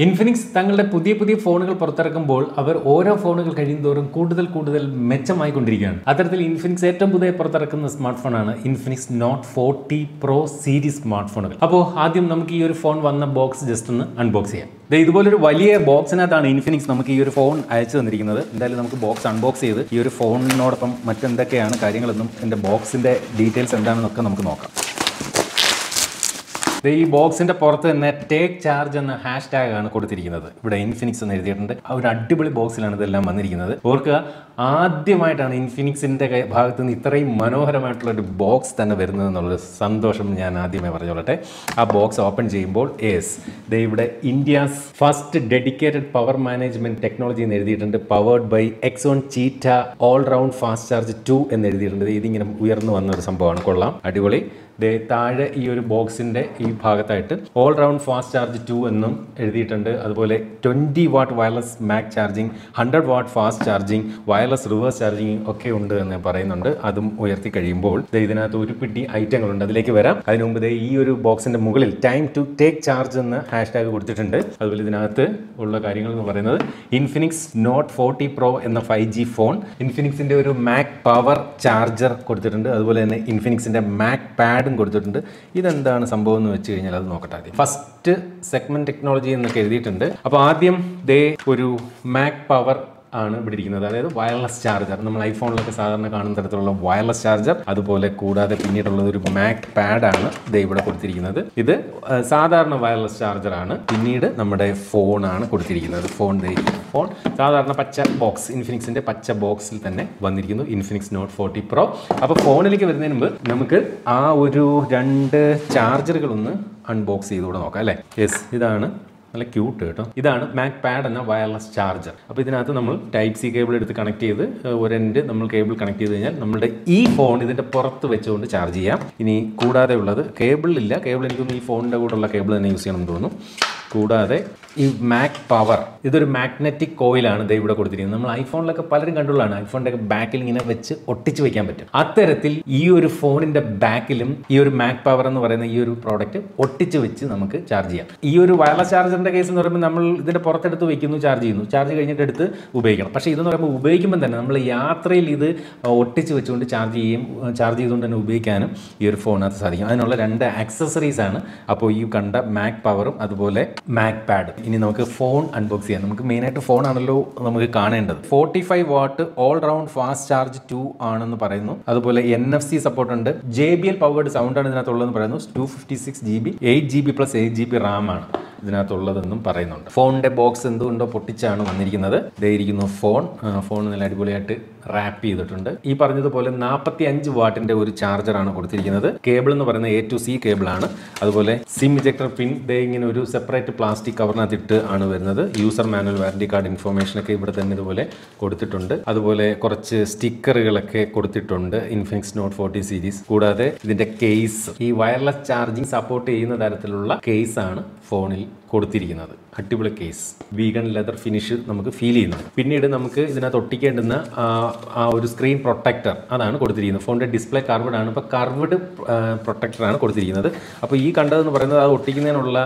Infinix തങ്ങളുടെ പുതിയ ഫോണുകൾ പുറത്തിറക്കുമ്പോൾ അവർ ഓരോ ഫോണുകൾ കഴിയുന്തോറും കൂടുതൽ മെച്ചമായിക്കൊണ്ടിരിക്കുകയാണ്. അത്തരത്തിൽ ഇൻഫിനിക്സ് ഏറ്റവും പുതിയ പുറത്തിറക്കുന്ന സ്മാർട്ട് ഫോണാണ് Infinix note 40 pro series smart ഫോണുകൾ. അപ്പോൾ ആദ്യം നമുക്ക് ഈ ഒരു ഫോൺ വന്ന ബോക്സ് ജസ്റ്റ് ഒന്ന് അൺബോക്സ് ചെയ്യാം. ഇതുപോലൊരു വലിയ ബോക്സിനകത്താണ് ഇൻഫിനിക്സ് നമുക്ക് ഈ ഒരു ഫോൺ അയച്ചു തന്നിരിക്കുന്നത്. എന്തായാലും നമുക്ക് ബോക്സ് അൺബോക്സ് ചെയ്ത് ഈ ഒരു ഫോണിനോടൊപ്പം മറ്റെന്തൊക്കെയാണ് കാര്യങ്ങളെന്നും ഇതിൻ്റെ ബോക്സിൻ്റെ ഡീറ്റെയിൽസ് എന്താണെന്നൊക്കെ നമുക്ക് നോക്കാം. ഈ ബോക്സിന്റെ പുറത്ത് തന്നെ ടേക്ക് ചാർജ് എന്ന ഹാഷ് ടാഗ് ആണ് കൊടുത്തിരിക്കുന്നത്. ഇവിടെ ഇൻഫിനിക്സ് എന്ന് എഴുതിയിട്ടുണ്ട്. ഒരു അടിപൊളി ബോക്സിലാണ് ഇതെല്ലാം വന്നിരിക്കുന്നത്. ഓർക്കുക, ആദ്യമായിട്ടാണ് ഇൻഫിനിക്സിന്റെ ഭാഗത്ത് നിന്ന് ഇത്രയും മനോഹരമായിട്ടുള്ള ഒരു ബോക്സ് തന്നെ വരുന്നത് എന്നുള്ളൊരു സന്തോഷം ഞാൻ ആദ്യമേ പറഞ്ഞോളട്ടെ. ആ ബോക്സ് ഓപ്പൺ ചെയ്യുമ്പോൾ ഇവിടെ India's first dedicated power management technology എന്ന് എഴുതിയിട്ടുണ്ട്. Powered by X one cheetah all round fast charge 2 എന്ന് എഴുതിയിട്ടുണ്ട്. ഇതിങ്ങനെ ഉയർന്നു വന്ന ഒരു സംഭവമാണ്. കൊള്ളാം, അടിപൊളി. താഴെ ഈ ഒരു ബോക്സിന്റെ ഈ ഭാഗത്തായിട്ട് ഓൾ റൗണ്ട് ഫാസ്റ്റ് ചാർജ് 2 എന്നും എഴുതിയിട്ടുണ്ട്. അതുപോലെ 20 what wireless Mac charging, 100 what fast charging, wireless reverse charging ഒക്കെ ഉണ്ട് എന്ന് പറയുന്നുണ്ട്. അതും ഉയർത്തി കഴിയുമ്പോൾ ഇതിനകത്ത് ഒരു പിടി ഐറ്റങ്ങളുണ്ട്. അതിലേക്ക് വരാം. അതിനു മുമ്പ് ഈ ഒരു ബോക്സിന്റെ മുകളിൽ ടൈം ടു ടേക്ക് ചാർജ് എന്ന ഹാഷ് ടാഗ് കൊടുത്തിട്ടുണ്ട്. അതുപോലെ ഇതിനകത്ത് ഉള്ള കാര്യങ്ങൾ എന്ന് പറയുന്നത് ഇൻഫിനിക്സ് നോട്ട് 40 പ്രോ എന്ന 5G ഫോൺ, ഇൻഫിനിക്സിന്റെ ഒരു മാക് പവർ ചാർജർ കൊടുത്തിട്ടുണ്ട്. അതുപോലെ തന്നെ ഇൻഫിനിക്സിന്റെ മാക് പാഡ് കൊടുത്തിട്ടുണ്ട്. ഇതെന്താണ് സംഭവം എന്ന് വെച്ച് കഴിഞ്ഞാൽ അത് നോക്കട്ടെ. ഫസ്റ്റ് സെഗ്മെന്റ് ടെക്നോളജി എന്നൊക്കെ എഴുതിയിട്ടുണ്ട്. അപ്പോൾ ആദ്യം ഒരു മാക് പവർ ആണ് ഇവിടെ ഇരിക്കുന്നത്. അതായത് വയർലെസ് ചാർജർ, നമ്മൾ ഐഫോണിലൊക്കെ സാധാരണ കാണുന്ന തരത്തിലുള്ള വയർലെസ് ചാർജർ. അതുപോലെ കൂടാതെ പിന്നീടുള്ളത് ഒരു മാക് പാഡാണ് ഇവിടെ കൊടുത്തിരിക്കുന്നത്. ഇത് സാധാരണ വയർലെസ് ചാർജറാണ്. പിന്നീട് നമ്മുടെ ഫോണാണ് കൊടുത്തിരിക്കുന്നത്. ഫോൺ സാധാരണ പച്ച ബോക്സ്, ഇൻഫിനിക്സിന്റെ പച്ച ബോക്സിൽ തന്നെ വന്നിരിക്കുന്നു. Infinix note 40 pro. അപ്പോൾ ഫോണിലേക്ക് വരുന്നതിന് മുമ്പ് നമുക്ക് ആ ഒരു 2 ചാർജറുകളൊന്ന് അൺബോക്സ് ചെയ്തുകൂടെ നോക്കാം അല്ലേ. ഇതാണ് നല്ല ക്യൂട്ട് കേട്ടോ. ഇതാണ് മാക് പാഡ് എന്ന വയർലെസ് ചാർജർ. അപ്പോൾ ഇതിനകത്ത് നമ്മൾ ടൈപ്പ് സി കേബിൾ എടുത്ത് കണക്ട് ചെയ്ത് ഒരെൻഡ് നമ്മൾ കേബിൾ കണക്ട് ചെയ്ത് കഴിഞ്ഞാൽ നമ്മുടെ ഈ ഫോൺ ഇതിൻ്റെ പുറത്ത് വെച്ചുകൊണ്ട് ചാർജ് ചെയ്യാം. ഇനി കൂടാതെ ഉള്ളത് കേബിളില്ല. കേബിൾ എനിക്കൊന്ന് ഈ ഫോണിൻ്റെ കൂടെയുള്ള കേബിൾ തന്നെ യൂസ് ചെയ്യണമെന്ന് തോന്നുന്നു. കൂടാതെ ഈ മാക് പവർ, ഇതൊരു മാഗ്നറ്റിക് കോയിലാണ് ഇവിടെ കൊടുത്തിരിക്കുന്നത്. നമ്മൾ ഐഫോണിലൊക്കെ പലരും കണ്ടുള്ളതാണ്. ഐഫോണിൻ്റെ ഒക്കെ ബാക്കിൽ ഇങ്ങനെ വെച്ച് ഒട്ടിച്ച് വെക്കാൻ പറ്റും. അത്തരത്തിൽ ഈ ഒരു ഫോണിൻ്റെ ബാക്കിലും ഈ ഒരു മാക് പവർ എന്ന് പറയുന്ന ഈ ഒരു പ്രോഡക്റ്റ് ഒട്ടിച്ച് വെച്ച് നമുക്ക് ചാർജ് ചെയ്യാം. ഈ ഒരു വയർലെസ് ചാർജറിൻ്റെ കേസ് എന്ന് പറയുമ്പോൾ നമ്മൾ ഇതിൻ്റെ പുറത്തെടുത്ത് വയ്ക്കുന്നു, ചാർജ് ചെയ്യുന്നു, ചാർജ് കഴിഞ്ഞിട്ട് എടുത്ത് ഉപയോഗിക്കണം. പക്ഷേ ഇതെന്ന് പറയുമ്പോൾ ഉപയോഗിക്കുമ്പോൾ തന്നെ നമ്മൾ യാത്രയിൽ ഇത് ഒട്ടിച്ച് വെച്ചുകൊണ്ട് ചാർജ് ചെയ്തുകൊണ്ട് തന്നെ ഉപയോഗിക്കാനും ഈ ഒരു ഫോണിനകത്ത് സാധിക്കും. അതിനുള്ള 2 ആക്സസറീസ് ആണ് അപ്പോൾ ഈ കണ്ട മാക് പവറും അതുപോലെ മാക് പാഡും. ഇനി നമുക്ക് ഫോൺ അൺബോക്സ് ചെയ്യാം. നമുക്ക് മെയിനായിട്ട് ഫോൺ ആണല്ലോ നമുക്ക് കാണേണ്ടത്. 45 what all round fast charge 2 ആണെന്ന് പറയുന്നു. അതുപോലെ NFC സപ്പോർട്ട് ഉണ്ട്. JBL പവേർഡ് സൗണ്ട് ആണ് ഇതിനകത്തുള്ളതെന്ന് പറയുന്നു. 256 GB 8 GB plus 8 GB Ram ആണ് ഇതിനകത്തുള്ളതെന്നും പറയുന്നുണ്ട്. ഫോണിന്റെ ബോക്സ് എന്തുകൊണ്ടോ പൊട്ടിച്ചാണ് വന്നിരിക്കുന്നത്. ഇരിക്കുന്നു ഫോൺ നല്ല അടിപൊളിയായിട്ട് റാപ്പ് ചെയ്തിട്ടുണ്ട്. ഈ പറഞ്ഞതുപോലെ 45 വാട്ടിന്റെ ഒരു ചാർജറാണ് കൊടുത്തിരിക്കുന്നത്. കേബിൾ എന്ന് പറയുന്നത് A to C കേബിളാണ്. അതുപോലെ സിം ഇജക്ടർ പിൻ ഇങ്ങനെ ഒരു സെപ്പറേറ്റ് പ്ലാസ്റ്റിക് കവറിനകത്തിട്ട് ആണ് വരുന്നത്. User manual, warranty card information ഒക്കെ ഇവിടെ തന്നെ ഇതുപോലെ കൊടുത്തിട്ടുണ്ട്. അതുപോലെ കുറച്ച് സ്റ്റിക്കറുകളൊക്കെ കൊടുത്തിട്ടുണ്ട് ഇൻഫിനിക്സ് നോട്ട് 40 സീരീസ്. കൂടാതെ ഇതിന്റെ കേസ്, ഈ വയർലെസ് ചാർജിങ് സപ്പോർട്ട് ചെയ്യുന്ന തരത്തിലുള്ള കേസ് ആണ് ഫോണിൽ കൊടുത്തിരിക്കുന്നത്. അടിപൊളി കേസ്, വീഗൻ ലെതർ ഫിനിഷ് നമുക്ക് ഫീൽ ചെയ്യുന്നുണ്ട്. പിന്നീട് നമുക്ക് ഇതിനകത്ത് ഒട്ടിക്കേണ്ടുന്ന ആ ഒരു സ്ക്രീൻ പ്രൊട്ടക്ടർ അതാണ് കൊടുത്തിരിക്കുന്നത്. ഫോണിൻ്റെ ഡിസ്പ്ലേ കർവ്ഡ് ആണ്. ഇപ്പോൾ കർവ്ഡ് പ്രൊട്ടക്ടറാണ് കൊടുത്തിരിക്കുന്നത്. അപ്പോൾ ഈ കണ്ടതെന്ന് പറയുന്നത് അത് ഒട്ടിക്കുന്നതിനുള്ള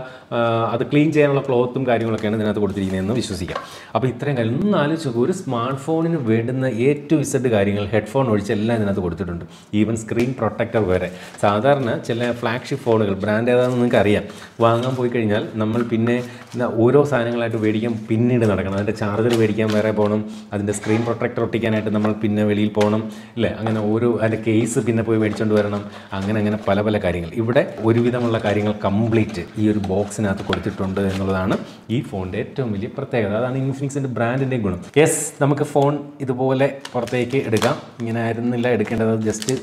അത് ക്ലീൻ ചെയ്യാനുള്ള ക്ലോത്തും കാര്യങ്ങളൊക്കെയാണ് ഇതിനകത്ത് കൊടുത്തിരിക്കുന്നതെന്ന് വിശ്വസിക്കാം. അപ്പോൾ ഇത്രയും കാര്യം ഒന്ന് ആലോചിച്ച് നോക്കുക. ഒരു സ്മാർട്ട് ഫോണിന് വേണ്ടുന്ന A to Z കാര്യങ്ങൾ ഹെഡ്ഫോൺ ഒഴിച്ച് എല്ലാം ഇതിനകത്ത് കൊടുത്തിട്ടുണ്ട്. ഈവൻ സ്ക്രീൻ പ്രൊട്ടക്ടർ വരെ. സാധാരണ ചില ഫ്ലാഗ്ഷിപ്പ് ഫോണുകൾ, ബ്രാൻഡ് ഏതാണെന്ന് നിങ്ങൾക്ക് അറിയാം, വാങ്ങാൻ പോയി കഴിഞ്ഞാൽ നമ്മൾ പിന്നെ ഓരോ സാധനങ്ങളായിട്ട് മേടിക്കാൻ പിന്നീട് നടക്കണം. അതിൻ്റെ ചാർജർ മേടിക്കാൻ വേറെ പോകണം, അതിൻ്റെ സ്ക്രീൻ പ്രൊട്ടക്ടർ ഒട്ടിക്കാനായിട്ട് നമ്മൾ പിന്നെ വെളിയിൽ പോകണം അല്ലേ. അങ്ങനെ അതിൻ്റെ കേസ് പിന്നെ പോയി മേടിച്ചുകൊണ്ട് വരണം. അങ്ങനെ പല കാര്യങ്ങൾ. ഇവിടെ ഒരുവിധമുള്ള കാര്യങ്ങൾ കംപ്ലീറ്റ് ഈ ഒരു ബോക്സിനകത്ത് കൊടുത്തിട്ടുണ്ട് എന്നുള്ളതാണ് ഈ ഫോണിൻ്റെ ഏറ്റവും വലിയ പ്രത്യേകത. അതാണ് ഇൻഫിനിക്സിൻ്റെ ബ്രാൻഡിൻ്റെ ഗുണം. നമുക്ക് ഫോൺ ഇതുപോലെ പുറത്തേക്ക് എടുക്കാം. ഇങ്ങനെ ആയിരുന്നില്ല എടുക്കേണ്ടത്, ജസ്റ്റ്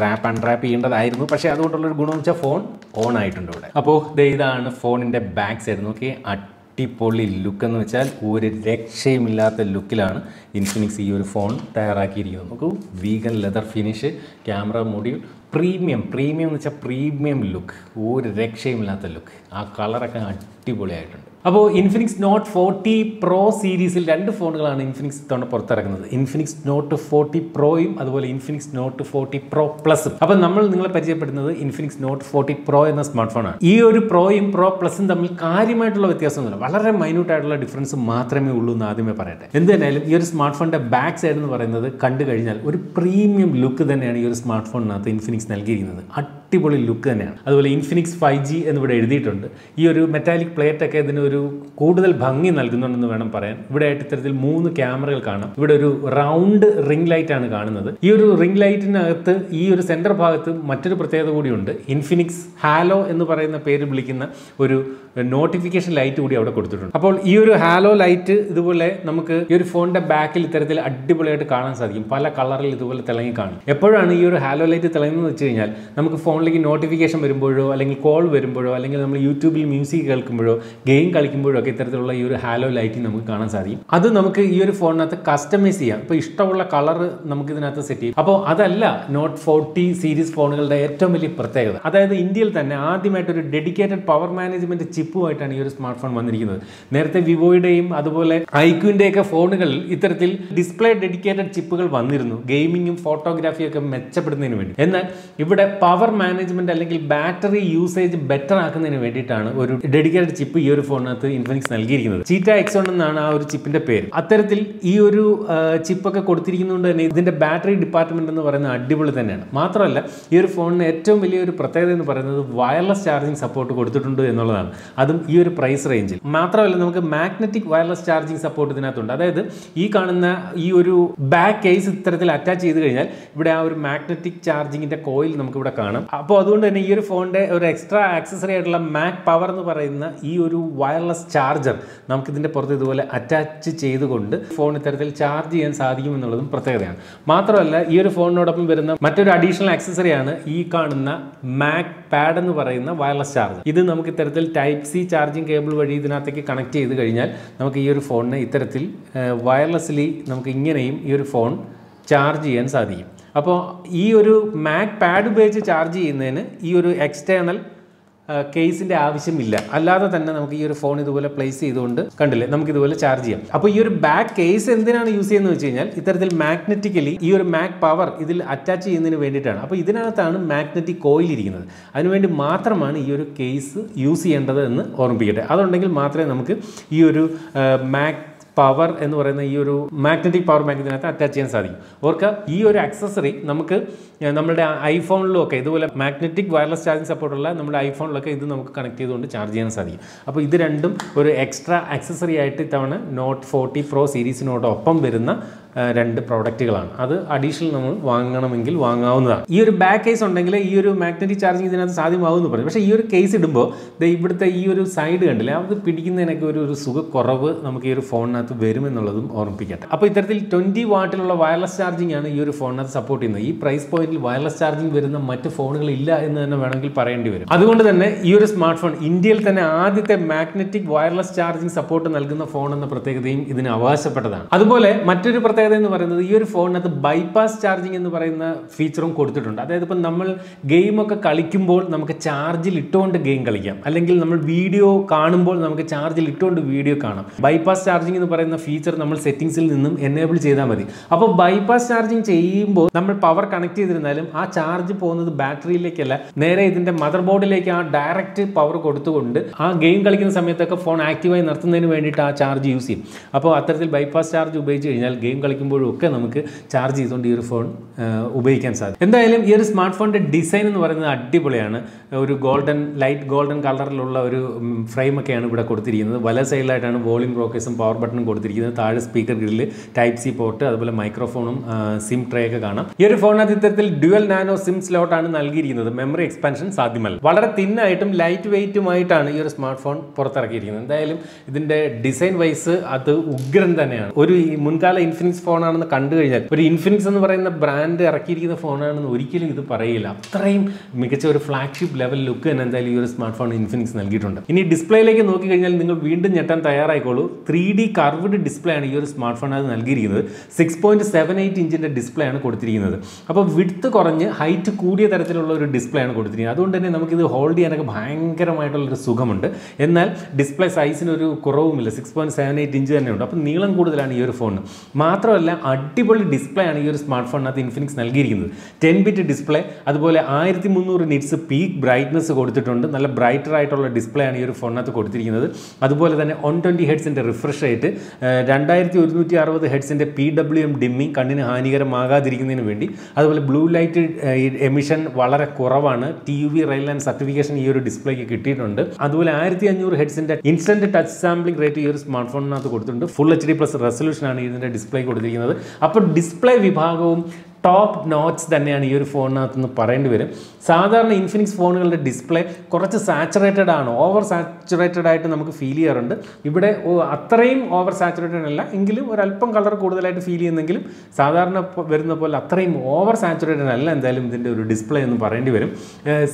റാപ്പ് അൺറാപ്പ് ചെയ്യേണ്ടതായിരുന്നു. പക്ഷേ അതുകൊണ്ടുള്ളൊരു ഗുണം എന്ന് വെച്ചാൽ ഫോൺ ഓൺ ആയിട്ടുണ്ട് ഇവിടെ. അപ്പോൾ ഇതാണ് ഫോണിൻ്റെ ബാക്ക് സൈഡ്. നോക്കി, അടിപൊളി ലുക്ക് എന്ന് വെച്ചാൽ ഒരു രക്ഷയുമില്ലാത്ത ലുക്കിലാണ് ഇൻഫിനിക്സ് ഈ ഒരു ഫോൺ തയ്യാറാക്കിയിരിക്കുന്നത്. നോക്കൂ, vegan leather finish, camera module, premium എന്ന് വെച്ചാൽ പ്രീമിയം ലുക്ക്, ഒരു രക്ഷയുമില്ലാത്ത ലുക്ക്. ആ കളറൊക്കെ അടിപൊളിയായിട്ടുണ്ട്. അപ്പോൾ ഇൻഫിനിക്സ് നോട്ട് 40 പ്രോ സീരീസിൽ 2 ഫോണുകളാണ് ഇൻഫിനിക്സ് ഇത്തവണ പുറത്തിറക്കുന്നത്. ഇൻഫിനിക്സ് നോട്ട് 40 പ്രോയും അതുപോലെ ഇൻഫിനിക്സ് നോട്ട് 40 പ്രോ പ്ലസും. അപ്പോൾ നമ്മൾ നിങ്ങളെ പരിചയപ്പെടുന്നത് ഇൻഫിനിക്സ് നോട്ട് 40 പ്രോ എന്ന സ്മാർട്ട് ഫോണാണ്. ഈ ഒരു പ്രോയും പ്രോ പ്ലസും തമ്മിൽ കാര്യമായിട്ടുള്ള വ്യത്യാസമൊന്നുമില്ല, വളരെ മൈന്യൂട്ട് ആയിട്ടുള്ള ഡിഫറൻസ് മാത്രമേ ഉള്ളൂ എന്ന് ആദ്യമേ പറയട്ടെ. എന്ത് തന്നെയാലും ഈ ഒരു സ്മാർട്ട് ഫോണിന്റെ ബാക്ക് സൈഡ് എന്ന് പറയുന്നത് കണ്ടു കഴിഞ്ഞാൽ ഒരു പ്രീമിയം ലുക്ക് തന്നെയാണ് ഈ ഒരു സ്മാർട്ട് ഫോണിനകത്ത് ഇൻഫിനിക്സ് നൽകിയിരിക്കുന്നത്. അടിപൊളി ലുക്ക് തന്നെയാണ്. അതുപോലെ ഇൻഫിനിക്സ് 5G എന്നിവിടെ എഴുതിയിട്ടുണ്ട്. ഈ ഒരു മെറ്റാലിക് പ്ലേറ്റ് ഒക്കെ ഇതിന് ഒരു കൂടുതൽ ഭംഗി നൽകുന്നുണ്ടെന്ന് വേണം പറയാൻ. ഇവിടെ ആയിട്ട് ഇത്തരത്തിൽ 3 ക്യാമറകൾ കാണാം. ഇവിടെ ഒരു റൗണ്ട് റിംഗ് ലൈറ്റ് ആണ് കാണുന്നത്. ഈ ഒരു റിംഗ് ലൈറ്റിനകത്ത് ഈ ഒരു സെന്റർ ഭാഗത്ത് മറ്റൊരു പ്രത്യേകത കൂടിയുണ്ട്. ഇൻഫിനിക്സ് ഹാലോ എന്ന് പറയുന്ന പേര് വിളിക്കുന്ന ഒരു നോട്ടിഫിക്കേഷൻ ലൈറ്റ് കൂടി അവിടെ കൊടുത്തിട്ടുണ്ട്. അപ്പോൾ ഈ ഒരു ഹാലോ ലൈറ്റ് ഇതുപോലെ നമുക്ക് ഈ ഒരു ഫോണിന്റെ ബാക്കിൽ ഇത്തരത്തിൽ അടിപൊളിയായിട്ട് കാണാൻ സാധിക്കും. പല കളറിൽ ഇതുപോലെ തിളങ്ങി കാണും. എപ്പോഴാണ് ഈ ഒരു ഹാലോ ലൈറ്റ് തിളങ്ങുന്നത് വെച്ച് കഴിഞ്ഞാൽ നമുക്ക് ഫോണിലേക്ക് നോട്ടിഫിക്കേഷൻ വരുമ്പോഴോ അല്ലെങ്കിൽ കോൾ വരുമ്പോഴോ അല്ലെങ്കിൽ നമ്മൾ യൂട്യൂബിൽ മ്യൂസിക് കേൾക്കുമ്പോഴോ ഗെയിം കളിക്കുമ്പോഴോ ഒക്കെ ഇത്തരത്തിലുള്ള ഈ ഒരു ഹാലോ ലൈറ്റ് നമുക്ക് കാണാൻ സാധിക്കും. അത് നമുക്ക് ഈ ഒരു ഫോണിനകത്ത് കസ്റ്റമൈസ് ചെയ്യാം. ഇപ്പോൾ ഇഷ്ടമുള്ള കളർ നമുക്ക് ഇതിനകത്ത് സെറ്റ് ചെയ്യും. അപ്പോൾ അതല്ല നോട്ട് 40 സീരീസ് ഫോണുകളുടെ ഏറ്റവും വലിയ പ്രത്യേകത. അതായത് ഇന്ത്യയിൽ തന്നെ ആദ്യമായിട്ട് ഒരു ഡെഡിക്കേറ്റഡ് പവർ മാനേജ്മെന്റ് ചിപ്പുമായിട്ടാണ് ഈ ഒരു സ്മാർട്ട് ഫോൺ വന്നിരിക്കുന്നത്. നേരത്തെ വിവോയുടെയും അതുപോലെ ഐക്യുവിൻ്റെയൊക്കെ ഫോണുകളിൽ ഇത്തരത്തിൽ ഡിസ്പ്ലേ ഡെഡിക്കേറ്റഡ് ചിപ്പുകൾ വന്നിരുന്നു, ഗെയിമിങ്ങും ഫോട്ടോഗ്രാഫിയും ഒക്കെ മെച്ചപ്പെടുന്നതിന് വേണ്ടി. എന്നാൽ ഇവിടെ പവർ മാനേജ്മെന്റ് അല്ലെങ്കിൽ ബാറ്ററി യൂസേജ് ബെറ്റർ ആക്കുന്നതിന് വേണ്ടിയിട്ടാണ് ഒരു ഡെഡിക്കേറ്റഡ് ചിപ്പ് ഈ ഒരു ഫോണിനകത്ത് ഇൻഫിനിക്സ് നൽകിയിരിക്കുന്നത്. ചീറ്റ X1 എന്നാണ് ആ ഒരു ചിപ്പിന്റെ പേര്. അത്തരത്തിൽ ഈ ഒരു ചിപ്പൊക്കെ കൊടുത്തിരിക്കുന്നതുകൊണ്ട് തന്നെ ഇതിന്റെ ബാറ്ററി ഡിപ്പാർട്ട്മെന്റ് എന്ന് പറയുന്നത് അടിപൊളി തന്നെയാണ്. മാത്രമല്ല ഈ ഒരു ഫോണിന് ഏറ്റവും വലിയൊരു പ്രത്യേകത എന്ന് പറയുന്നത് വയർലെസ് ചാർജിങ് സപ്പോർട്ട് കൊടുത്തിട്ടുണ്ട് എന്നുള്ളതാണ്. അതും ഈ ഒരു പ്രൈസ് റേഞ്ചിൽ. മാത്രമല്ല നമുക്ക് മാഗ്നറ്റിക് വയർലെസ് ചാർജിങ് സപ്പോർട്ട് ഇതിനകത്തുണ്ട്. അതായത് ഈ കാണുന്ന ഈ ഒരു ബാക്ക് കേസ് ഇത്തരത്തിൽ അറ്റാച്ച് ചെയ്ത് കഴിഞ്ഞാൽ ഇവിടെ ആ ഒരു മാഗ്നറ്റിക് ചാർജിങ്ങിന്റെ കോയിൽ നമുക്ക് ഇവിടെ കാണാം. അപ്പോൾ അതുകൊണ്ട് തന്നെ ഈ ഒരു ഫോണിന്റെ ഒരു എക്സ്ട്രാ ആക്സസറി ആയിട്ടുള്ള മാക് പവർ എന്ന് പറയുന്ന ഈ ഒരു വയർലെസ് ചാർജർ നമുക്ക് ഇതിന്റെ പുറത്ത് ഇതുപോലെ അറ്റാച്ച് ചെയ്തുകൊണ്ട് ഫോൺ ഇത്തരത്തിൽ ചാർജ് ചെയ്യാൻ സാധിക്കും എന്നുള്ളതും പ്രത്യേകതയാണ്. മാത്രമല്ല ഈ ഒരു ഫോണിനോടൊപ്പം വരുന്ന മറ്റൊരു അഡീഷണൽ ആക്സസറിയാണ് ഈ കാണുന്ന മാക് പാഡ് എന്ന് പറയുന്ന വയർലെസ് ചാർജർ. ഇത് നമുക്ക് ഇത്തരത്തിൽ Type-C ചാർജിങ് കേബിൾ വഴി ഇതിനകത്തേക്ക് കണക്ട് ചെയ്ത് കഴിഞ്ഞാൽ നമുക്ക് ഈ ഒരു ഫോണിനെ ഇത്തരത്തിൽ വയർലെസ്ലി നമുക്ക് ഇങ്ങനെയും ഈ ഒരു ഫോൺ ചാർജ് ചെയ്യാൻ സാധിക്കും. അപ്പോൾ ഈ ഒരു മാക് പാഡ് ഉപയോഗിച്ച് ചാർജ് ചെയ്യുന്നതിന് ഈ ഒരു എക്സ്റ്റേണൽ കേസിൻ്റെ ആവശ്യമില്ല. അല്ലാതെ തന്നെ നമുക്ക് ഈ ഒരു ഫോൺ ഇതുപോലെ പ്ലേസ് ചെയ്തുകൊണ്ട് കണ്ടില്ലേ നമുക്ക് ഇതുപോലെ ചാർജ് ചെയ്യാം. അപ്പോൾ ഈ ഒരു ബാക്ക് കേസ് എന്തിനാണ് യൂസ് ചെയ്യുന്നത് വെച്ച് കഴിഞ്ഞാൽ ഇത്തരത്തിൽ മാഗ്നറ്റിക്കലി ഈ ഒരു മാക് പവർ ഇതിൽ അറ്റാച്ച് ചെയ്യുന്നതിന് വേണ്ടിയിട്ടാണ്. അപ്പോൾ ഇതിനകത്താണ് മാഗ്നറ്റിക് കോയിൽ ഇരിക്കുന്നത്. അതിനുവേണ്ടി മാത്രമാണ് ഈ ഒരു കേസ് യൂസ് ചെയ്യേണ്ടത് എന്ന് ഓർമ്മിപ്പിക്കട്ടെ. അതുണ്ടെങ്കിൽ മാത്രമേ നമുക്ക് ഈ ഒരു മാക് പവർ എന്ന് പറയുന്ന ഈ ഒരു മാഗ്നറ്റിക് പവർ ബാങ്ക് ഇതിനകത്ത് അറ്റാച്ച് ചെയ്യാൻ സാധിക്കും. ഓർക്കുക ഈ ഒരു ആക്സസറി നമുക്ക് നമ്മുടെ ഐഫോണിലും ഒക്കെ ഇതുപോലെ മാഗ്നറ്റിക് വയർലെസ് ചാർജിങ് സപ്പോർട്ടുള്ള നമ്മുടെ ഐഫോണിലൊക്കെ ഇത് നമുക്ക് കണക്ട് ചെയ്തുകൊണ്ട് ചാർജ് ചെയ്യാൻ സാധിക്കും. അപ്പോൾ ഇത് രണ്ടും ഒരു എക്സ്ട്രാ ആക്സസറി ആയിട്ട് ഇത്തവണ നോട്ട് 40 പ്രോ സീരീസിനോടൊപ്പം വരുന്ന 2 പ്രോഡക്റ്റുകളാണ്. അത് അഡീഷണൽ നമ്മൾ വാങ്ങണമെങ്കിൽ വാങ്ങാവുന്നതാണ്. ഈ ഒരു ബാക്ക് കേസ് ഉണ്ടെങ്കിൽ ഈ ഒരു മാഗ്നറ്റിക് ചാർജിങ് ഇതിനകത്ത് സാധ്യമാകുമെന്ന് പറയും. പക്ഷേ ഈ ഒരു കേസ് ഇടുമ്പോൾ ഇവിടുത്തെ ഈ ഒരു സൈഡ് കണ്ടില്ലേ അത് പിടിക്കുന്നതിനൊക്കെ ഒരു സുഖക്കുറവ് നമുക്ക് ഈ ഒരു ഫോണിനകത്ത് വരുമെന്നുള്ളതും ഓർമ്മിപ്പിക്കട്ടെ. അപ്പോൾ ഇത്തരത്തിൽ 20 വാട്ടിലുള്ള വയർലെസ് ചാർജിങ് ആണ് ഈ ഒരു ഫോണിനകത്ത് സപ്പോർട്ട് ചെയ്യുന്നത്. ഈ പ്രൈസ് പോയിന്റിൽ വയർലെസ് ചാർജിങ് വരുന്ന മറ്റ് ഫോണുകൾ ഇല്ല എന്ന് തന്നെ വേണമെങ്കിൽ പറയേണ്ടി വരും. അതുകൊണ്ട് തന്നെ ഈ ഒരു സ്മാർട്ട് ഫോൺ ഇന്ത്യയിൽ തന്നെ ആദ്യത്തെ മാഗ്നറ്റിക് വയർലെസ് ചാർജിങ് സപ്പോർട്ട് നൽകുന്ന ഫോൺ എന്ന പ്രത്യേകതയും ഇതിന് അവകാശപ്പെട്ടതാണ്. അതുപോലെ മറ്റൊരു പ്രത്യേകത എന്ന് പറയുന്നത് ഈ ഒരു ഫോണിനകത്ത് ബൈപ്പാസ് ചാർജിങ് എന്ന് പറയുന്ന ഫീച്ചറും കൊടുത്തിട്ടുണ്ട്. അതായത് ഇപ്പം നമ്മൾ ഗെയിമൊക്കെ കളിക്കുമ്പോൾ നമുക്ക് ചാർജിൽ ഇട്ടുകൊണ്ട് ഗെയിം കളിക്കാം, അല്ലെങ്കിൽ നമ്മൾ വീഡിയോ കാണുമ്പോൾ നമുക്ക് ചാർജിൽ ഇട്ടുകൊണ്ട് വീഡിയോ കാണാം. ബൈപ്പാസ് ചാർജിങ് എന്ന് പറയുന്ന ഫീച്ചർ നമ്മൾ സെറ്റിംഗ്സിൽ നിന്നും എനേബിൾ ചെയ്താൽ മതി. അപ്പോൾ ബൈപ്പാസ് ചാർജിങ് ചെയ്യുമ്പോൾ നമ്മൾ പവർ കണക്ട് ചെയ്തിരുന്നാലും ആ ചാർജ് പോകുന്നത് ബാറ്ററിയിലേക്കല്ല, നേരെ ഇതിന്റെ മദർ ബോർഡിലേക്ക് ആ ഡയറക്റ്റ് പവർ കൊടുത്തുകൊണ്ട് ആ ഗെയിം കളിക്കുന്ന സമയത്തൊക്കെ ഫോൺ ആക്റ്റീവായി നിർത്തുന്നതിന് വേണ്ടിയിട്ട് ആ ചാർജ് യൂസ് ചെയ്യും. അപ്പോൾ അത്തരത്തിൽ ബൈപ്പാസ് ചാർജ് ഉപയോഗിച്ച് കഴിഞ്ഞാൽ ഗെയിം കളിക്കുമ്പോഴും ഒക്കെ നമുക്ക് ചാർജ് ചെയ്തുകൊണ്ട് ഈ ഒരു ഫോൺ ഉപയോഗിക്കാൻ സാധിക്കും. എന്തായാലും ഈ ഒരു സ്മാർട്ട് ഫോണിന്റെ ഡിസൈൻ എന്ന് പറയുന്നത് അടിപൊളിയാണ്. ഒരു ലൈറ്റ് ഗോൾഡൻ കളറിലുള്ള ഒരു ഫ്രെയിമൊക്കെയാണ് ഇവിടെ കൊടുത്തിരിക്കുന്നത്. വല സൈഡിലായിട്ടാണ് വോളിയം റോക്കേഴ്സും പവർ ബട്ടണും കൊടുത്തിരിക്കുന്നത്. താഴെ സ്പീക്കർ ഗ്രില്ല്, Type-C പോർട്ട്, അതുപോലെ മൈക്രോഫോണും സിം ട്രേ ഒക്കെ കാണാം. ഈ ഒരു ഫോണിനകത്ത് ഇത്തരത്തിൽ ഡ്യുവൽ നാനോ സിം സ്ലോട്ടാണ് നൽകിയിരിക്കുന്നത്. മെമ്മറി എക്സ്പാൻഷൻ സാധ്യമല്ല. വളരെ തിന്നായിട്ടും ലൈറ്റ് വെയിറ്റുമായിട്ടാണ് ഈ ഒരു സ്മാർട്ട് ഫോൺ പുറത്തിറക്കിയിരിക്കുന്നത്. എന്തായാലും ഇതിന്റെ ഡിസൈൻ വൈസ് അത് ഉഗ്രൻ തന്നെയാണ്. ഒരു മുൻകാല ഇൻഫിനിക്സ് ഇൻഫിനിക്സ് ഫോണാണെന്ന് കണ്ടു കഴിഞ്ഞാൽ ഒരു ഇൻഫിനിക്സ് എന്ന് പറയുന്ന ബ്രാൻഡ് ഇറക്കിയിരിക്കുന്ന ഫോണാണെന്ന് ഒരിക്കലും ഇത് പറയില്ല. അത്രയും മികച്ച ഒരു ഫ്ലാഗ്ഷിപ്പ് ലെവൽ ലുക്ക് തന്നെ എന്തായാലും ഈ ഒരു സ്മാർട്ട് ഫോൺ ഇൻഫിനിക്സ് നൽകിയിട്ടുണ്ട്. ഇനി ഡിസ്പ്ലേയിലേക്ക് നോക്കിക്കഴിഞ്ഞാൽ നിങ്ങൾ വീണ്ടും ഞെട്ടാൻ തയ്യാറായിക്കോളൂ. 3D കർവ്ഡ് ഡിസ്പ്ലേ ആണ് ഈ ഒരു സ്മാർട്ട് ഫോൺ അത് നൽകിയിരിക്കുന്നത്. 6.78 ഇഞ്ചിൻ്റെ ഡിസ്പ്ലേ ആണ് കൊടുത്തിരിക്കുന്നത്. അപ്പോൾ വിഡ്ത്ത് കുറഞ്ഞ് ഹൈറ്റ് കൂടിയ തരത്തിലുള്ള ഒരു ഡിസ്പ്ലേ ആണ് കൊടുത്തിരിക്കുന്നത്. അതുകൊണ്ട് തന്നെ നമുക്കിത് ഹോൾഡ് ചെയ്യാനൊക്കെ ഭയങ്കരമായിട്ടുള്ളൊരു സുഖമുണ്ട്. എന്നാൽ ഡിസ്പ്ലേ സൈസിനൊരു കുറവുമില്ല. 6.78 ഇഞ്ച് തന്നെയുണ്ട്. അപ്പോൾ നീളം കൂടുതലാണ് ഈ ഒരു ഫോണിന്. മാത്രമല്ല അടിപൊളി ഡിസ്പ്ലേ ആണ് ഈ ഒരു സ്മാർട്ട് ഫോണിനകത്ത് ഇൻഫിനിക്സ് നൽകിയിരിക്കുന്നത്. 10-bit ഡിസ്പ്ലേ, അതുപോലെ 1300 നിറ്റ്സ് പീക്ക് ബ്രൈറ്റ്നസ് കൊടുത്തിട്ടുണ്ട്. നല്ല ബ്രൈറ്റർ ആയിട്ടുള്ള ഡിസ്പ്ലേ ആണ് ഈ ഒരു ഫോണിനകത്ത് കൊടുത്തിരിക്കുന്നത്. അതുപോലെ തന്നെ 120 ഹെഡ്സിൻ്റെ റിഫ്രഷ് റേറ്റ്, 2160 ഹെഡ്സിൻ്റെ PWM ഡിമ്മിങ് കണ്ണിന് ഹാനികരമാകാതിരിക്കുന്നതിന് വേണ്ടി. അതുപോലെ ബ്ലൂ ലൈറ്റ് എമിഷൻ വളരെ കുറവാണ്. TUV റെയിൽലൈൻ സർട്ടിഫിക്കേഷൻ ഈ ഒരു ഡിസ്പ്ലേക്ക് കിട്ടിയിട്ടുണ്ട്. അതുപോലെ 1500 ഹെഡ്സിൻ്റെ ഇൻസ്റ്റന്റ് ടച്ച് സാമ്പിളിംഗ് റേറ്റ് ഈ ഒരു സ്മാർട്ട് ഫോണിനകത്ത് കൊടുത്തിട്ടുണ്ട്. ഫുൾ HD+ റെസൊല്യൂഷനാണ് ഇതിൻ്റെ ഡിസ്പ്ലേ കൊടുത്തിരിക്കുന്നത്. അപ്പോൾ ഡിസ്പ്ലേ വിഭാഗവും ടോപ്പ് നോട്ട്സ് തന്നെയാണ് ഈ ഒരു ഫോണിനകത്ത് പറയേണ്ടി വരും. സാധാരണ ഇൻഫിനിക്സ് ഫോണുകളുടെ ഡിസ്പ്ലേ കുറച്ച് സാച്ചുറേറ്റഡ് ആണ്, ഓവർ സാച്ചുറേറ്റഡ് ആയിട്ട് നമുക്ക് ഫീൽ ചെയ്യാറുണ്ട്. ഇവിടെ അത്രയും ഓവർ സാച്ചുറേറ്റഡ് അല്ല, എങ്കിലും ഒരല്പം കളർ കൂടുതലായിട്ട് ഫീൽ ചെയ്യുന്നെങ്കിലും സാധാരണ വരുന്ന പോലെ അത്രയും ഓവർ സാച്ചുറേറ്റഡ് അല്ല എന്തായാലും ഇതിൻ്റെ ഒരു ഡിസ്പ്ലേ എന്ന് പറയേണ്ടി വരും.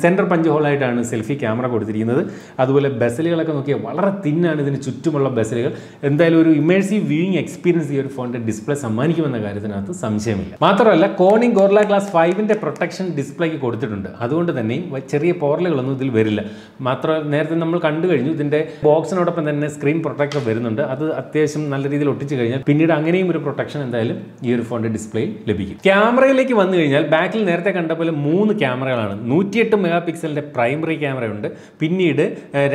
സെൻറ്റർ പഞ്ച് ഹോളായിട്ടാണ് സെൽഫി ക്യാമറ കൊടുത്തിരിക്കുന്നത്. അതുപോലെ ബെസലുകളൊക്കെ നോക്കിയാൽ വളരെ തിന്നാണ് ഇതിന് ചുറ്റുമുള്ള ബെസലുകൾ. എന്തായാലും ഒരു ഇമേഴ്സീവ് വ്യൂയിങ് എക്സ്പീരിയൻസ് ഈ ഒരു ഫോണിൻ്റെ ഡിസ്പ്ലേ സമ്മാനിക്കുമെന്ന കാര്യത്തിനകത്ത് സംശയമില്ല. മാത്രമല്ല കോണിംഗ് ഗോറില്ല ഗ്ലാസ് 5ൻ്റെ പ്രൊട്ടക്ഷൻ ഡിസ്പ്ലേക്ക് കൊടുത്തിട്ടുണ്ട്. അതുകൊണ്ട് തന്നെയും ചെറിയ പോറലുകളൊന്നും ഇതിൽ വരില്ല. മാത്രമല്ല നേരത്തെ നമ്മൾ കണ്ടു കഴിഞ്ഞു ഇതിൻ്റെ ബോക്സിനോടൊപ്പം തന്നെ സ്ക്രീൻ പ്രൊട്ടക്ടർ വരുന്നുണ്ട്. അത് അത്യാവശ്യം നല്ല രീതിയിൽ ഒട്ടിച്ചു കഴിഞ്ഞാൽ പിന്നീട് അങ്ങനെയും ഒരു പ്രൊട്ടക്ഷൻ എന്തായാലും ഈ ഒരു ഫോണിൻ്റെ ഡിസ്പ്ലേയിൽ ലഭിക്കും. ക്യാമറയിലേക്ക് വന്നു കഴിഞ്ഞാൽ ബാക്കിൽ നേരത്തെ കണ്ട പോലെ 3 ക്യാമറകളാണ്. 108 മെഗാ പിക്സലിൻ്റെ പ്രൈമറി ക്യാമറയുണ്ട്. പിന്നീട്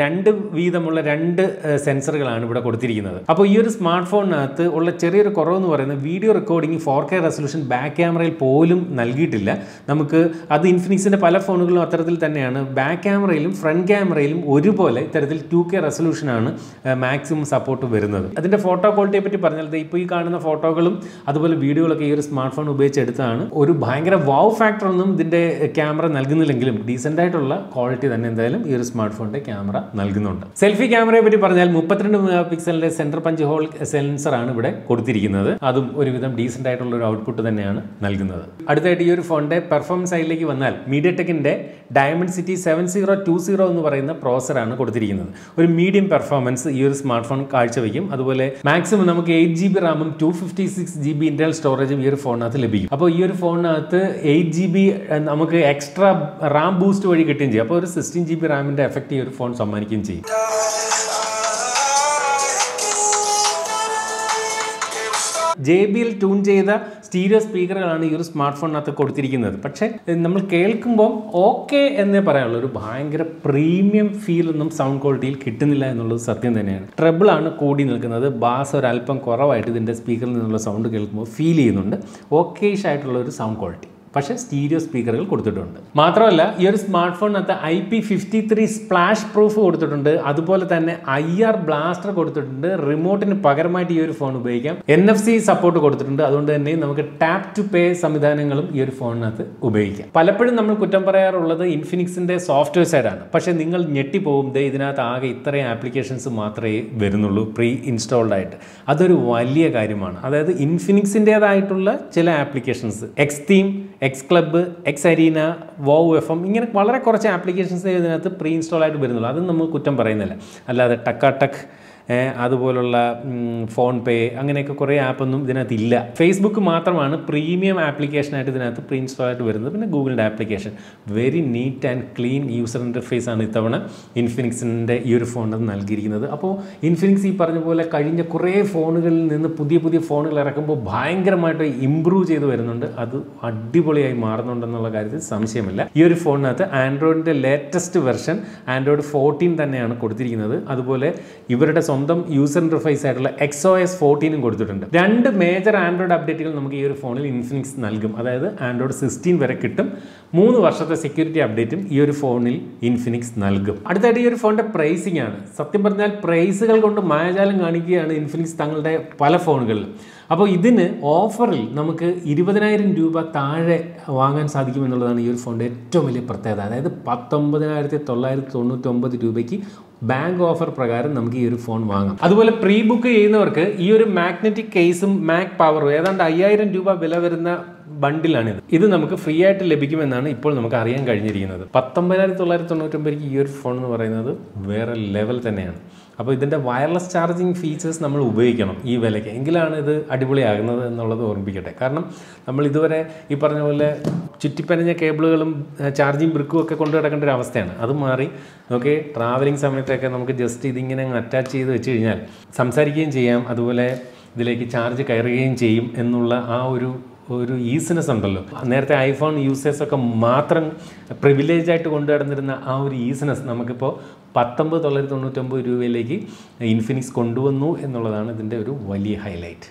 2 വീതമുള്ള 2 സെൻസറുകളാണ് ഇവിടെ കൊടുത്തിരിക്കുന്നത്. അപ്പോൾ ഈ ഒരു സ്മാർട്ട് ഫോണിനകത്ത് ഉള്ള ചെറിയൊരു കുറവെന്ന് പറയുന്നത് video recording 4K resolution back ക്യാമറയിൽ പോലും നൽകിയിട്ടില്ല. നമുക്ക് അത് ഇൻഫിനിക്സിൻ്റെ പല ഫോണുകളും അത്തരത്തിൽ തന്നെയാണ്. ബാക്ക് ക്യാമറയിലും ഫ്രണ്ട് ക്യാമറയിലും ഒരുപോലെ ഇത്തരത്തിൽ 2K റെസൊല്യൂഷനാണ് മാക്സിമം സപ്പോർട്ട് വരുന്നത്. അതിൻ്റെ ഫോട്ടോ ക്വാളിറ്റിയെ പറ്റി പറഞ്ഞാൽ ഇപ്പോൾ ഈ കാണുന്ന ഫോട്ടോകളും അതുപോലെ വീഡിയോകളൊക്കെ ഈ ഒരു സ്മാർട്ട് ഫോൺ ഉപയോഗിച്ചെടുത്താണ്. ഒരു ഭയങ്കര വാവ് ഫാക്ടർ ഒന്നും ഇതിൻ്റെ ക്യാമറ നൽകുന്നില്ലെങ്കിലും ഡീസൻ്റ് ആയിട്ടുള്ള ക്വാളിറ്റി തന്നെ എന്തായാലും ഈ ഒരു സ്മാർട്ട് ഫോണിൻ്റെ ക്യാമറ നൽകുന്നുണ്ട്. സെൽഫി ക്യാമറയെ പറ്റി പറഞ്ഞാൽ 32 മെഗാ പിക്സലിൻ്റെ സെൻറ്റർ പഞ്ച് ഹോൾ സെൻസറാണ് ഇവിടെ കൊടുത്തിരിക്കുന്നത്. അതും ഒരുവിധം ഡീസൻ്റ് ആയിട്ടുള്ള ഒരു ഔട്ട്പുട്ട് തന്നെയാണ് നൽകുന്നത്. അടുത്തായിട്ട് ഈ ഒരു ഫോണിന്റെ പെർഫോമൻസ് സൈഡിലേക്ക് വന്നാൽ മീഡിയടെക്കിന്റെ ഡയമണ്ട്സിറ്റി 7020 എന്ന് പറയുന്ന പ്രോസറാണ് കൊടുത്തിരിക്കുന്നത്. ഒരു മീഡിയം പെർഫോമൻസ് ഈ ഒരു സ്മാർട്ട് ഫോൺ കാഴ്ചവെക്കും. അതുപോലെ മാക്സിമം നമുക്ക് 8GB റാമും 256GB ഇന്റർണൽ സ്റ്റോറേജും ഈ ഒരു ഫോണിനകത്ത് ലഭിക്കും. അപ്പോൾ ഈ ഒരു ഫോണിനകത്ത് 8GB നമുക്ക് എക്സ്ട്രാ റാം ബൂസ്റ്റ് വഴി കിട്ടുകയും ചെയ്യും. അപ്പോൾ ഒരു 16GB റാമിന്റെ എഫക്റ്റ് ഈ ഒരു ഫോൺ സമ്മാനിക്കുകയും ചെയ്യും. JBL ട്യൂൺ ചെയ്ത സ്റ്റീരിയോ സ്പീക്കറുകളാണ് ഈ ഒരു സ്മാർട്ട് ഫോണിനകത്ത് കൊടുത്തിരിക്കുന്നത്. പക്ഷേ നമ്മൾ കേൾക്കുമ്പോൾ ഓക്കെ എന്നേ പറയാനുള്ളൂ. ഒരു ഭയങ്കര പ്രീമിയം ഫീലൊന്നും സൗണ്ട് ക്വാളിറ്റിയിൽ കിട്ടുന്നില്ല എന്നുള്ളത് സത്യം തന്നെയാണ്. ട്രബിളാണ് കൂടി നിൽക്കുന്നത്. ബാസ് ഒരല്പം കുറവായിട്ട് ഇതിൻ്റെ സ്പീക്കറിൽ നിന്നുള്ള സൗണ്ട് കേൾക്കുമ്പോൾ ഫീൽ ചെയ്യുന്നുണ്ട്. ഓക്കേഷ് ആയിട്ടുള്ള ഒരു സൗണ്ട് ക്വാളിറ്റി. പക്ഷേ സ്റ്റീരിയോ സ്പീക്കറുകൾ കൊടുത്തിട്ടുണ്ട്. മാത്രമല്ല ഈ ഒരു സ്മാർട്ട് ഫോണിനകത്ത് IP53 സ്പ്ലാഷ് പ്രൂഫ് കൊടുത്തിട്ടുണ്ട്. അതുപോലെ തന്നെ IR ബ്ലാസ്റ്റർ കൊടുത്തിട്ടുണ്ട്. റിമോട്ടിന് പകരമായിട്ട് ഈ ഒരു ഫോൺ ഉപയോഗിക്കാം. NFC സപ്പോർട്ട് കൊടുത്തിട്ടുണ്ട്. അതുകൊണ്ട് തന്നെ നമുക്ക് ടാപ്പ് ടു പേ സംവിധാനങ്ങളും ഈ ഒരു ഫോണിനകത്ത് ഉപയോഗിക്കാം. പലപ്പോഴും നമ്മൾ കുറ്റം പറയാറുള്ളത് ഇൻഫിനിക്സിന്റെ സോഫ്റ്റ്വെയർ സൈഡാണ്. പക്ഷേ നിങ്ങൾ ഞെട്ടിപ്പോകും, ഇതിനകത്ത് ആകെ ഇത്രയും ആപ്ലിക്കേഷൻസ് മാത്രമേ വരുന്നുള്ളൂ പ്രീ ഇൻസ്റ്റാൾഡ് ആയിട്ട്. അതൊരു വലിയ കാര്യമാണ്. അതായത് ഇൻഫിനിക്സിൻ്റെതായിട്ടുള്ള ചില ആപ്ലിക്കേഷൻസ് എക്സ്തീം, എക്സ്ക്ലബ്, എക്സരീന, വോവ് FM ഇങ്ങനെ വളരെ കുറച്ച് ആപ്ലിക്കേഷൻസ് ഇതിനകത്ത് പ്രീ ഇൻസ്റ്റാൾ ആയിട്ട് വരുന്നുള്ളൂ. അതും നമ്മൾ കുറ്റം പറയുന്നില്ല. അല്ലാതെ ടക്കാടക്ക് അതുപോലുള്ള ഫോൺ പേ അങ്ങനെയൊക്കെ കുറേ ആപ്പൊന്നും ഇതിനകത്ത് ഇല്ല. ഫേസ്ബുക്ക് മാത്രമാണ് പ്രീമിയം ആപ്ലിക്കേഷനായിട്ട് ഇതിനകത്ത് പ്രീ ഇൻസ്റ്റാൾ ആയിട്ട് വരുന്നത്. പിന്നെ ഗൂഗിളിൻ്റെ application very neat and clean user interface ആണ് ഇത്തവണ ഇൻഫിനിക്സിൻ്റെ ഈ ഒരു ഫോണിന് നൽകിയിരിക്കുന്നത്. അപ്പോൾ ഇൻഫിനിക്സ് ഈ പറഞ്ഞ പോലെ കഴിഞ്ഞ കുറേ ഫോണുകളിൽ നിന്ന് പുതിയ പുതിയ ഫോണുകൾ ഇറക്കുമ്പോൾ ഭയങ്കരമായിട്ട് ഇമ്പ്രൂവ് ചെയ്ത് വരുന്നുണ്ട്. അത് അടിപൊളിയായി മാറുന്നുണ്ടെന്നുള്ള കാര്യത്തിൽ സംശയമില്ല. ഈ ഒരു ഫോണിനകത്ത് ആൻഡ്രോയിഡിൻ്റെ ലേറ്റസ്റ്റ് വെർഷൻ ആൻഡ്രോയിഡ് 14 തന്നെയാണ് കൊടുത്തിരിക്കുന്നത്. അതുപോലെ ഇവരുടെ സ്വന്തം യൂസർ ഇൻ്റർഫേസ് ആയിട്ടുള്ള XOS 14 കൊടുത്തിട്ടുണ്ട്. 2 മേജർ ആൻഡ്രോയിഡ് അപ്ഡേറ്റുകൾ നമുക്ക് ഈ ഒരു ഫോണിൽ ഇൻഫിനിക്സ് നൽകും. അതായത് ആൻഡ്രോയിഡ് 16 വരെ കിട്ടും. 3 വർഷത്തെ സെക്യൂരിറ്റി അപ്ഡേറ്റും ഈ ഒരു ഫോണിൽ ഇൻഫിനിക്സ് നൽകും. അടുത്തായിട്ട് ഈ ഒരു ഫോണിൻ്റെ പ്രൈസിംഗ് ആണ്. സത്യം പറഞ്ഞാൽ പ്രൈസുകൾ കൊണ്ട് മായാജാലം കാണിക്കുകയാണ് ഇൻഫിനിക്സ് തങ്ങളുടെ പല ഫോണുകളിലും. അപ്പോൾ ഇതിന് ഓഫറിൽ നമുക്ക് 20,000 രൂപ താഴെ വാങ്ങാൻ സാധിക്കുമെന്നുള്ളതാണ് ഈ ഒരു ഫോണിൻ്റെ ഏറ്റവും വലിയ പ്രത്യേകത. അതായത് 19,999 രൂപയ്ക്ക് ബാങ്ക് ഓഫർ പ്രകാരം നമുക്ക് ഈ ഒരു ഫോൺ വാങ്ങാം. അതുപോലെ പ്രീ ബുക്ക് ചെയ്യുന്നവർക്ക് ഈ ഒരു മാഗ്നറ്റിക് കേസും മാക് പവറും ഏതാണ്ട് 5000 രൂപ വില വരുന്ന ബണ്ടിലാണിത്. ഇത് നമുക്ക് ഫ്രീ ആയിട്ട് ലഭിക്കുമെന്നാണ് ഇപ്പോൾ നമുക്ക് അറിയാൻ കഴിഞ്ഞിരിക്കുന്നത്. 19,999 ഈ ഒരു ഫോൺ എന്ന് പറയുന്നത് വേറെ ലെവൽ തന്നെയാണ്. അപ്പോൾ ഇതിൻ്റെ വയർലെസ് ചാർജിങ് ഫീച്ചേഴ്സ് നമ്മൾ ഉപയോഗിക്കണം ഈ വിലയ്ക്ക്, എങ്കിലാണ് ഇത് അടിപൊളിയാകുന്നത് എന്നുള്ളത് ഓർമ്മിപ്പിക്കട്ടെ. കാരണം നമ്മൾ ഇതുവരെ ഈ പറഞ്ഞ പോലെ ചുറ്റിപ്പനഞ്ഞ കേബിളുകളും ചാർജിങ് ബ്രിക്കും ഒക്കെ കൊണ്ടു കിടക്കേണ്ട ഒരു അവസ്ഥയാണ്. അത് മാറി ഓക്കെ, ട്രാവലിംഗ് സമയത്തൊക്കെ നമുക്ക് ജസ്റ്റ് ഇതിങ്ങനെ അറ്റാച്ച് ചെയ്ത് വെച്ച് കഴിഞ്ഞാൽ സംസാരിക്കുകയും ചെയ്യാം, അതുപോലെ ഇതിലേക്ക് ചാർജ് കയറുകയും ചെയ്യും എന്നുള്ള ആ ഒരു ഈസിനെസ് ഉണ്ടല്ലോ. നേരത്തെ ഐഫോൺ യൂസേഴ്സൊക്കെ മാത്രം പ്രിവിലേജ് ആയിട്ട് കൊണ്ടുനടന്നിരുന്ന ആ ഒരു ഈസിനെസ് നമുക്കിപ്പോൾ 19,999 രൂപയിലേക്ക് ഇൻഫിനിക്സ് കൊണ്ടുവന്നു എന്നുള്ളതാണ് ഇതിൻ്റെ ഒരു വലിയ ഹൈലൈറ്റ്.